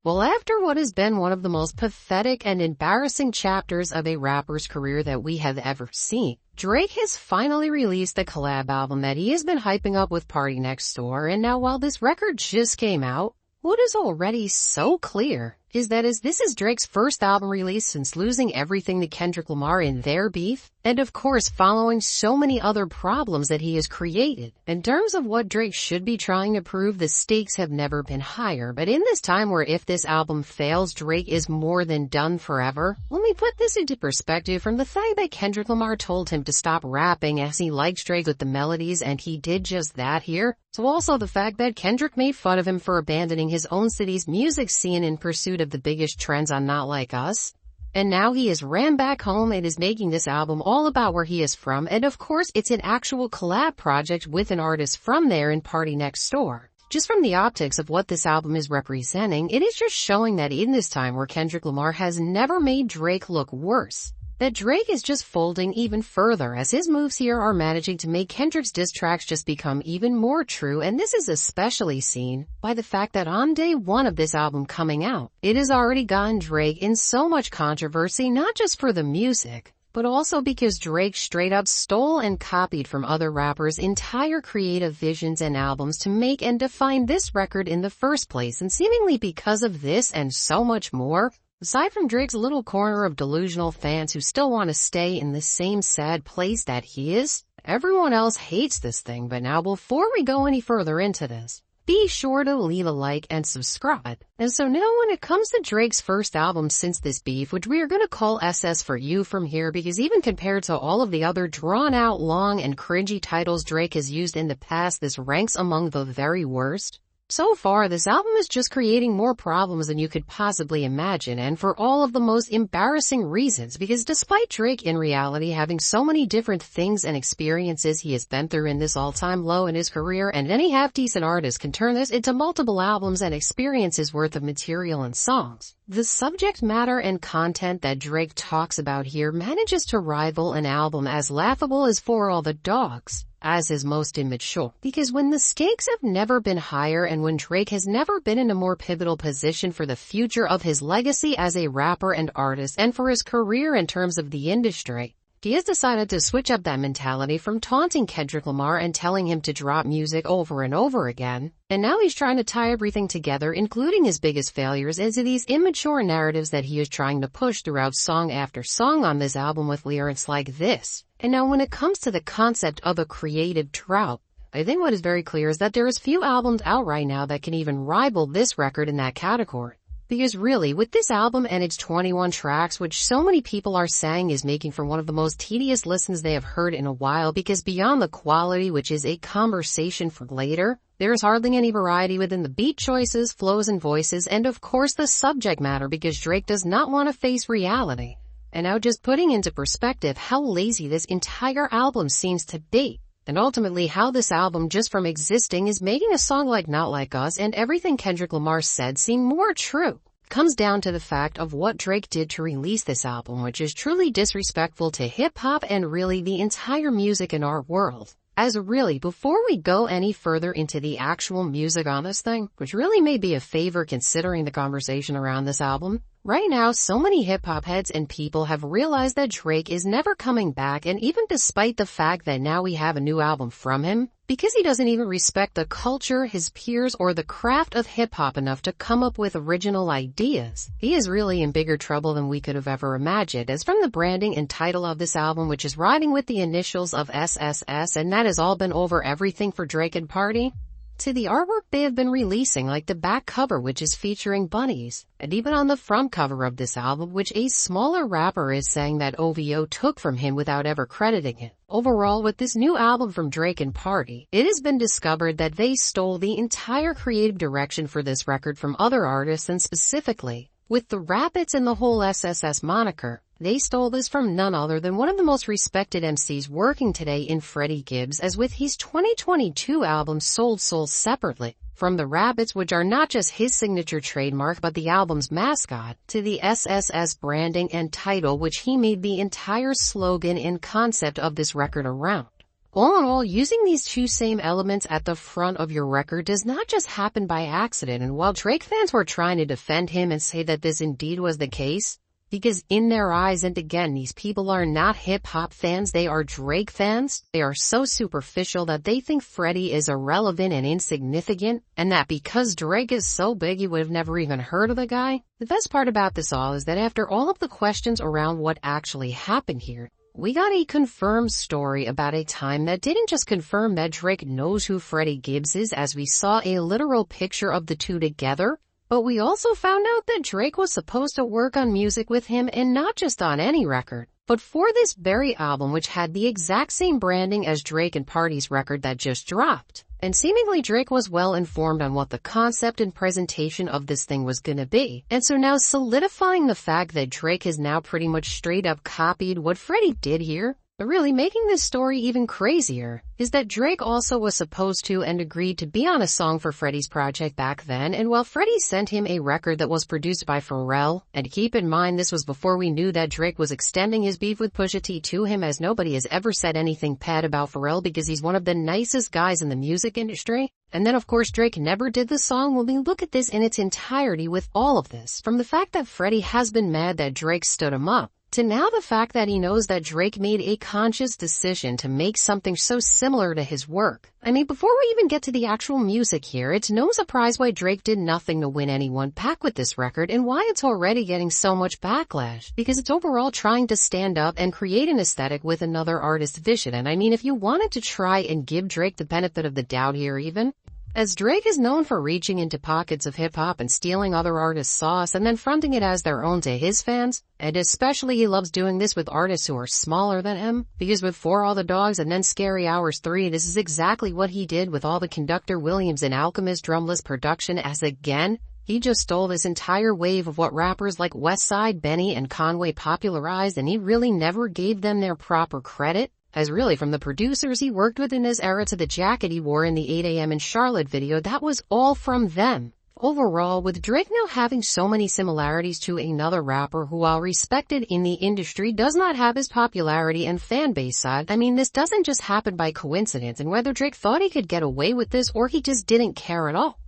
Well, after what has been one of the most pathetic and embarrassing chapters of a rapper's career that we have ever seen, Drake has finally released the collab album that he has been hyping up with Party Next Door, and now while this record just came out, what is already so clear is that this is Drake's first album release since losing everything to Kendrick Lamar in their beef, and of course following so many other problems that he has created. In terms of what Drake should be trying to prove, the stakes have never been higher, but in this time where if this album fails, Drake is more than done forever, let me put this into perspective from the fact that Kendrick Lamar told him to stop rapping as he likes Drake with the melodies, and he did just that here. So also the fact that Kendrick made fun of him for abandoning his own city's music scene in pursuit of the biggest trends on Not Like Us. And now he has ran back home and is making this album all about where he is from, and of course it's an actual collab project with an artist from there in Party Next Door. Just from the optics of what this album is representing, it is just showing that in this time where Kendrick Lamar has never made Drake look worse, that Drake is just folding even further as his moves here are managing to make Kendrick's diss tracks just become even more true, and this is especially seen by the fact that on day one of this album coming out, it has already gotten Drake in so much controversy, not just for the music, but also because Drake straight up stole and copied from other rappers' entire creative visions and albums to make and define this record in the first place, and seemingly because of this and so much more, aside from Drake's little corner of delusional fans who still want to stay in the same sad place that he is, everyone else hates this thing. But now before we go any further into this, be sure to leave a like and subscribe. And so now when it comes to Drake's first album since this beef, which we are going to call SS for You from here, because even compared to all of the other drawn out long and cringy titles Drake has used in the past, this ranks among the very worst. So far, this album is just creating more problems than you could possibly imagine, and for all of the most embarrassing reasons, because despite Drake in reality having so many different things and experiences he has been through in this all-time low in his career, and any half-decent artist can turn this into multiple albums and experiences worth of material and songs, the subject matter and content that Drake talks about here manages to rival an album as laughable as For All the Dogs, as his most immature. Because when the stakes have never been higher and when Drake has never been in a more pivotal position for the future of his legacy as a rapper and artist and for his career in terms of the industry, he has decided to switch up that mentality from taunting Kendrick Lamar and telling him to drop music over and over again, and now he's trying to tie everything together, including his biggest failures, into these immature narratives that he is trying to push throughout song after song on this album with lyrics like this. And now when it comes to the concept of a creative drought, I think what is very clear is that there is few albums out right now that can even rival this record in that category. Because really, with this album and its 21 tracks, which so many people are saying is making for one of the most tedious listens they have heard in a while, because beyond the quality, which is a conversation for later, there is hardly any variety within the beat choices, flows and voices, and of course the subject matter, because Drake does not want to face reality. And now just putting into perspective how lazy this entire album seems to be, and ultimately how this album just from existing is making a song like Not Like Us and everything Kendrick Lamar said seem more true, comes down to the fact of what Drake did to release this album, which is truly disrespectful to hip-hop and really the entire music in our world. As really, before we go any further into the actual music on this thing, which really may be a favor considering the conversation around this album, right now so many hip-hop heads and people have realized that Drake is never coming back, and even despite the fact that now we have a new album from him, because he doesn't even respect the culture, his peers, or the craft of hip-hop enough to come up with original ideas, he is really in bigger trouble than we could have ever imagined, as from the branding and title of this album, which is riding with the initials of SSS, and that has all been over everything for Drake and Party, to the artwork they have been releasing, like the back cover, which is featuring bunnies, and even on the front cover of this album, which a smaller rapper is saying that OVO took from him without ever crediting it. Overall, with this new album from Drake and Party, it has been discovered that they stole the entire creative direction for this record from other artists, and specifically, with the Rabbits and the whole SSS moniker, they stole this from none other than one of the most respected MCs working today in Freddie Gibbs, as with his 2022 album sold separately, from the Rabbits, which are not just his signature trademark but the album's mascot, to the SSS branding and title, which he made the entire slogan and concept of this record around. All in all, using these two same elements at the front of your record does not just happen by accident, and while Drake fans were trying to defend him and say that this indeed was the case, because in their eyes, and again, these people are not hip-hop fans, they are Drake fans. They are so superficial that they think Freddie is irrelevant and insignificant, and that because Drake is so big you would have never even heard of the guy. The best part about this all is that after all of the questions around what actually happened here, we got a confirmed story about a time that didn't just confirm that Drake knows who Freddie Gibbs is, as we saw a literal picture of the two together, but we also found out that Drake was supposed to work on music with him, and not just on any record, but for this very album, which had the exact same branding as Drake and Party's record that just dropped. And seemingly Drake was well informed on what the concept and presentation of this thing was gonna be. And so now, solidifying the fact that Drake has now pretty much straight up copied what Freddie did here, but really making this story even crazier, is that Drake also was supposed to and agreed to be on a song for Freddie's project back then, and while Freddie sent him a record that was produced by Pharrell, and keep in mind this was before we knew that Drake was extending his beef with Pusha T to him, as nobody has ever said anything bad about Pharrell because he's one of the nicest guys in the music industry. And then of course Drake never did the song. When we look at this in its entirety with all of this, from the fact that Freddie has been mad that Drake stood him up, to now the fact that he knows that Drake made a conscious decision to make something so similar to his work. I mean, before we even get to the actual music here, it's no surprise why Drake did nothing to win anyone back with this record, and why it's already getting so much backlash, because it's overall trying to stand up and create an aesthetic with another artist's vision. And I mean, if you wanted to try and give Drake the benefit of the doubt here even, as Drake is known for reaching into pockets of hip-hop and stealing other artists' sauce and then fronting it as their own to his fans, and especially he loves doing this with artists who are smaller than him, because with For All the Dogs and then Scary Hours 3, this is exactly what he did with all the Conductor Williams and Alchemist drumless production, as again, he just stole this entire wave of what rappers like Westside, Benny, and Conway popularized, and he really never gave them their proper credit. As really, from the producers he worked with in his era to the jacket he wore in the 8 a.m. in Charlotte video, that was all from them. Overall, with Drake now having so many similarities to another rapper who, while respected in the industry, does not have his popularity and fan base side, I mean, this doesn't just happen by coincidence, and whether Drake thought he could get away with this or he just didn't care at all.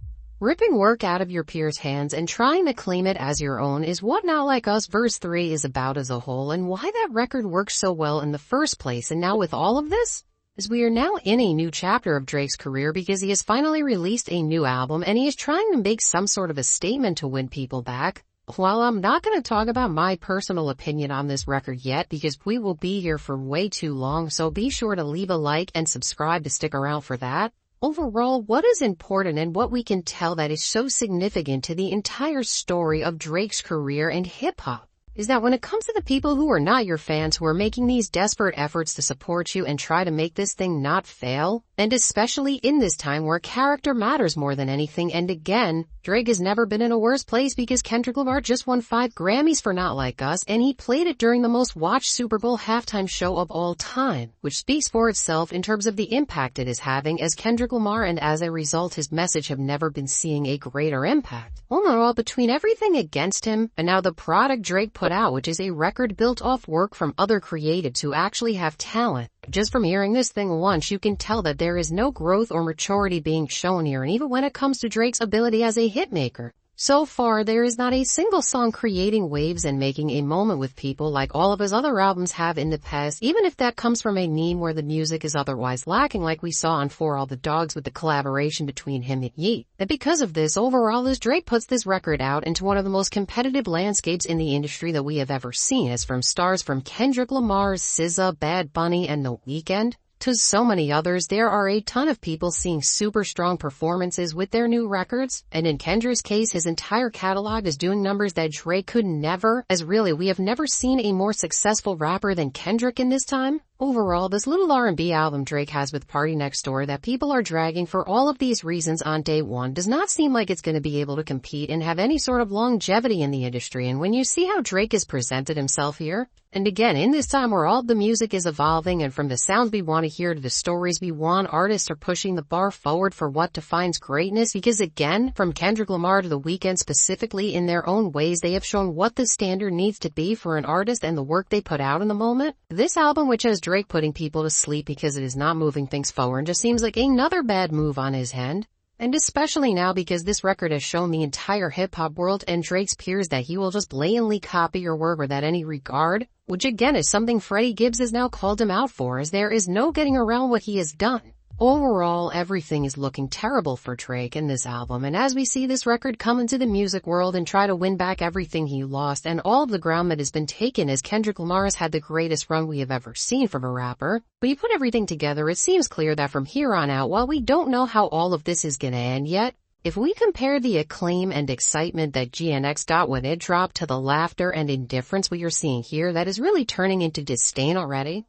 Ripping work out of your peers' hands and trying to claim it as your own is what Not Like Us verse 3 is about as a whole, and why that record worked so well in the first place. And now with all of this, as we are now in a new chapter of Drake's career, because he has finally released a new album and he is trying to make some sort of a statement to win people back. While I'm not going to talk about my personal opinion on this record yet, because we will be here for way too long, so be sure to leave a like and subscribe to stick around for that. Overall, what is important and what we can tell that is so significant to the entire story of Drake's career and hip-hop is that when it comes to the people who are not your fans, who are making these desperate efforts to support you and try to make this thing not fail, and especially in this time where character matters more than anything, and again, Drake has never been in a worse place because Kendrick Lamar just won 5 Grammys for Not Like Us, and he played it during the most watched Super Bowl halftime show of all time, which speaks for itself in terms of the impact it is having, as Kendrick Lamar, and as a result his message, have never been seeing a greater impact. All in all, between everything against him, and now the product Drake put out, which is a record built off work from other creatives who actually have talent, just from hearing this thing once, you can tell that there is no growth or maturity being shown here, and even when it comes to Drake's ability as a hitmaker, so far there is not a single song creating waves and making a moment with people like all of his other albums have in the past, even if that comes from a meme where the music is otherwise lacking, like we saw on For All the Dogs with the collaboration between him and Yeat. And because of this, overall, as Drake puts this record out into one of the most competitive landscapes in the industry that we have ever seen, as from stars from Kendrick Lamar, SZA, Bad Bunny, and The Weeknd, to so many others, there are a ton of people seeing super strong performances with their new records, and in Kendra's case, his entire catalog is doing numbers that Drake could never, as really we have never seen a more successful rapper than Kendrick in this time. Overall, this little R&B album Drake has with Party Next Door that people are dragging for all of these reasons on day one does not seem like it's going to be able to compete and have any sort of longevity in the industry. And when you see how Drake has presented himself here, and again, in this time where all the music is evolving, and from the sounds we want to hear to the stories we want, artists are pushing the bar forward for what defines greatness, because again, from Kendrick Lamar to The Weeknd specifically, in their own ways, they have shown what the standard needs to be for an artist and the work they put out in the moment. This album, which has Drake Drake putting people to sleep because it is not moving things forward just seems like another bad move on his end. And especially now because this record has shown the entire hip-hop world and Drake's peers that he will just blatantly copy your work without any regard, which again is something Freddie Gibbs has now called him out for, as there is no getting around what he has done. Overall, everything is looking terrible for Drake in this album, and as we see this record come into the music world and try to win back everything he lost and all of the ground that has been taken, as Kendrick Lamar has had the greatest run we have ever seen from a rapper. But you put everything together, it seems clear that from here on out, while we don't know how all of this is gonna end yet, if we compare the acclaim and excitement that GNX got when it dropped to the laughter and indifference we are seeing here that is really turning into disdain already,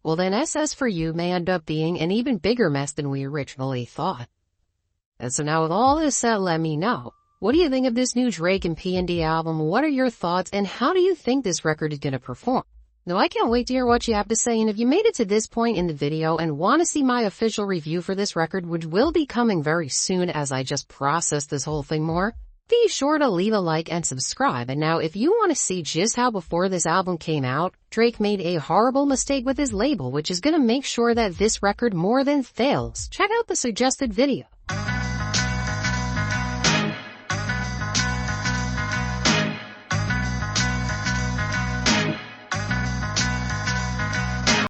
well then SS4U may end up being an even bigger mess than we originally thought. And so now with all this said, let me know, what do you think of this new Drake and P&D album? What are your thoughts and how do you think this record is gonna perform? Now I can't wait to hear what you have to say, and if you made it to this point in the video and want to see my official review for this record, which will be coming very soon as I just process this whole thing more, be sure to leave a like and subscribe. And now if you want to see just how before this album came out, Drake made a horrible mistake with his label, which is going to make sure that this record more than fails, check out the suggested video.